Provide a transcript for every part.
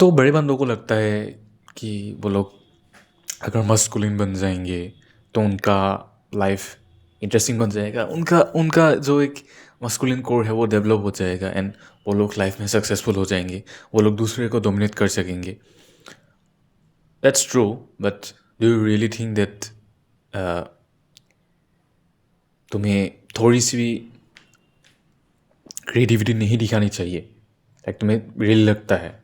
तो बड़े बंदों को लगता है कि वो लोग अगर मस्कुलिन बन जाएंगे तो उनका लाइफ इंटरेस्टिंग बन जाएगा, उनका उनका जो एक मस्कुलिन कोर है वो डेवलप हो जाएगा एंड वो लोग लाइफ में सक्सेसफुल हो जाएंगे, वो लोग दूसरे को डोमिनेट कर सकेंगे। That's true, but do you really think that तुम्हें थोड़ी सी भी क्रिएटिविटी नहीं दिखानी चाहिए? लाइक तुम्हें रियल लगता है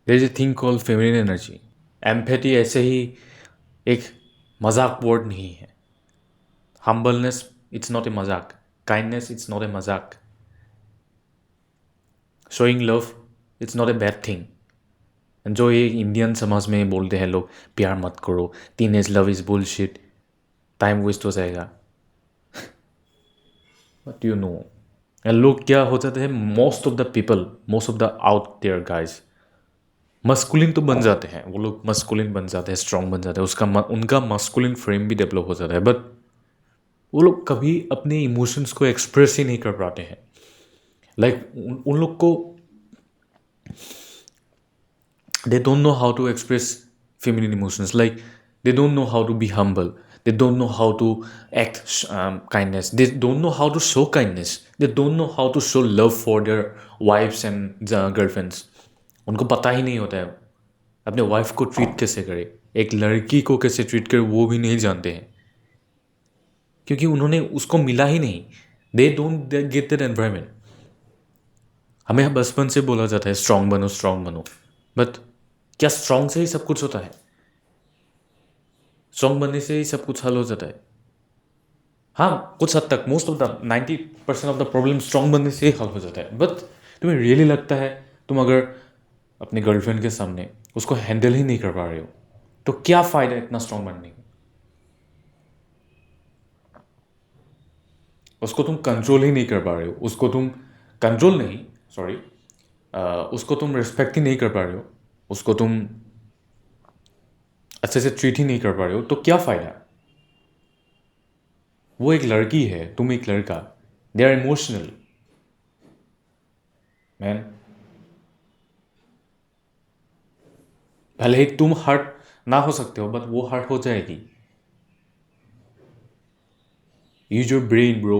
there is a thing called feminine energy. Empathy ऐसे ही एक मजाक वर्ड नहीं है। हम्बलनेस इट्स नॉट ए मजाक, काइंडनेस इट्स नॉट ए मजाक, showing love it's not a bad thing. जो ये इंडियन समाज में बोलते हैं लोग, प्यार मत करो, teenage love is bullshit, time waste हो जाएगा, बट यू नो लोग क्या हो जाते हैं, most of the people, most of the out there guys masculine तो बन जाते हैं, वो लोग मस्कुलिन बन जाते हैं, स्ट्रांग बन जाते हैं, उनका मस्कुलिन फ्रेम भी डेवलप हो जाता है, बट वो लोग कभी अपने इमोशंस को एक्सप्रेस ही नहीं कर पाते हैं। लाइक उन लोग को they don't know how to express feminine emotions, like they don't know how to be humble, they don't know how to act kindness, they don't know how to show kindness, they don't know how to show love for their wives and girlfriends। उनको पता ही नहीं होता है अपने wife को treat कैसे करे, एक लड़की को कैसे ट्रीट करे वो भी नहीं जानते हैं, क्योंकि उन्होंने उसको मिला ही नहीं। They don't get that environment. हमें बचपन से बोला जाता है स्ट्रांग बनो, स्ट्रांग बनो, बट क्या स्ट्रांग से ही सब कुछ होता है? स्ट्रांग बनने से ही सब कुछ हल हो जाता है? हाँ, कुछ हद तक, most of the 90% of the problem strong बनने से ही हल हो जाता है, बट तुम्हें रियली लगता है तुम अगर अपने गर्लफ्रेंड के सामने उसको हैंडल ही नहीं कर पा रहे हो तो क्या फ़ायदा इतना स्ट्रांग बनने का? उसको तुम कंट्रोल ही नहीं कर पा रहे हो, उसको तुम कंट्रोल नहीं, सॉरी, उसको तुम रिस्पेक्ट ही नहीं कर पा रहे हो, उसको तुम अच्छे से ट्रीट ही नहीं कर पा रहे हो तो क्या फ़ायदा? वो एक लड़की है, तुम एक लड़का, दे आर इमोशनल मैन। भले ही तुम हर्ट ना हो सकते हो बट वो हर्ट हो जाएगी। Use your brain bro.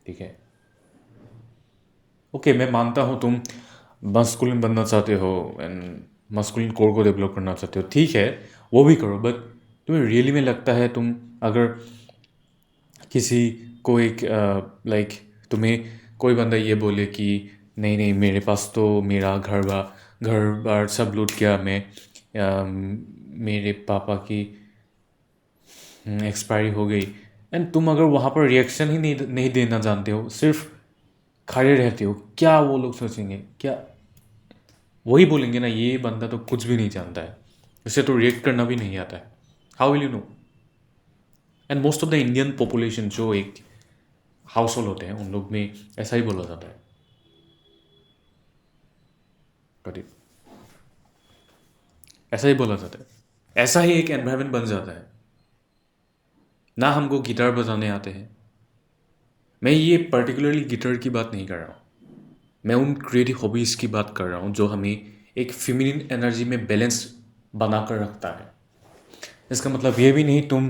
ठीक है, ओके, मैं मानता हूँ तुम मस्कुलिन बनना चाहते हो एंड मस्कुलिन कोर को डेवलप करना चाहते हो, ठीक है, वो भी करो, बट तुम्हें रियली में लगता है तुम अगर किसी को एक लाइक तुम्हें कोई बंदा ये बोले कि नहीं नहीं मेरे पास तो मेरा घर बार सब लूट गया, मैं मेरे पापा की एक्सपायरी हो गई, एंड तुम अगर वहाँ पर रिएक्शन ही नहीं देना जानते हो, सिर्फ खड़े रहते हो, क्या वो लोग सोचेंगे? क्या वही बोलेंगे ना, ये बंदा तो कुछ भी नहीं जानता है, इसे तो रिएक्ट करना भी नहीं आता है, how will you know? And most of the Indian population जो एक हाउस होल्ड होते हैं उन लोग में ऐसा ही बोला जाता है। कभी ऐसा ही बोला जाता है, ऐसा ही एक एनवायरनमेंट बन जाता है। ना हमको गिटार बजाने आते हैं, मैं ये पर्टिकुलरली गिटार की बात नहीं कर रहा हूँ, मैं उन क्रिएटिव हॉबीज़ की बात कर रहा हूँ जो हमें एक फेमिनिन एनर्जी में बैलेंस बना कर रखता है। इसका मतलब ये भी नहीं तुम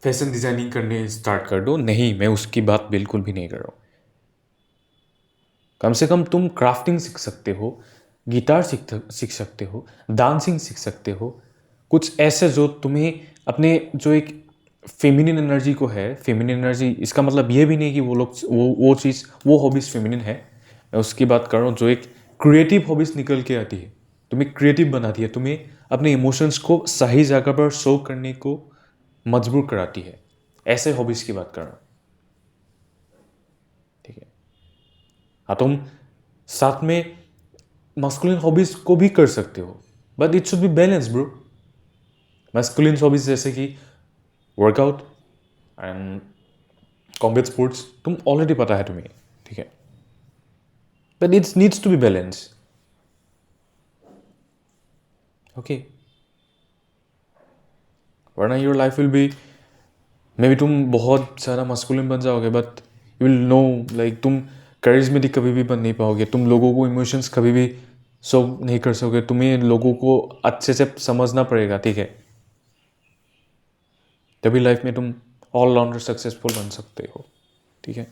फैशन डिज़ाइनिंग करने स्टार्ट कर दो, नहीं, मैं उसकी बात बिल्कुल भी नहीं कर रहा हूँ। कम से कम तुम क्राफ्टिंग सीख सकते हो, गिटार सीख सकते हो, डांसिंग सीख सकते हो, कुछ ऐसे जो तुम्हें अपने जो एक फेमिनिन एनर्जी को है, फेमिनिन एनर्जी इसका मतलब ये भी नहीं कि वो लोग वो चीज़ वो हॉबीज़ फेमिनिन है, मैं उसकी बात कर रहा हूँ जो एक क्रिएटिव हॉबीज़ निकल के आती है, तुम्हें क्रिएटिव बनाती है, तुम्हें अपने इमोशंस को सही जगह पर शो करने को मजबूर कराती है, ऐसे हॉबीज़ की बात कर रहा हूँ। ठीक है, हाँ, तुम साथ में मस्कुलिन हॉबीज को भी कर सकते हो, but it should be balance bro. Masculine hobbies जैसे कि वर्कआउट एंड कॉम्बैट स्पोर्ट्स, तुम ऑलरेडी पता है तुम्हें, ठीक है, but it's needs to be balance. Okay, वरना your life will be may be तुम बहुत सारा मस्कुलिन बन जाओगे but you will no like तुम करिज्मेटिक कभी भी बन नहीं पाओगे, तुम लोगों को इमोशंस कभी भी शो नहीं कर सकोगे, तुम्हें लोगों को अच्छे से समझना पड़ेगा, ठीक है। तभी लाइफ में तुम ऑल राउंडर सक्सेसफुल बन सकते हो, ठीक है।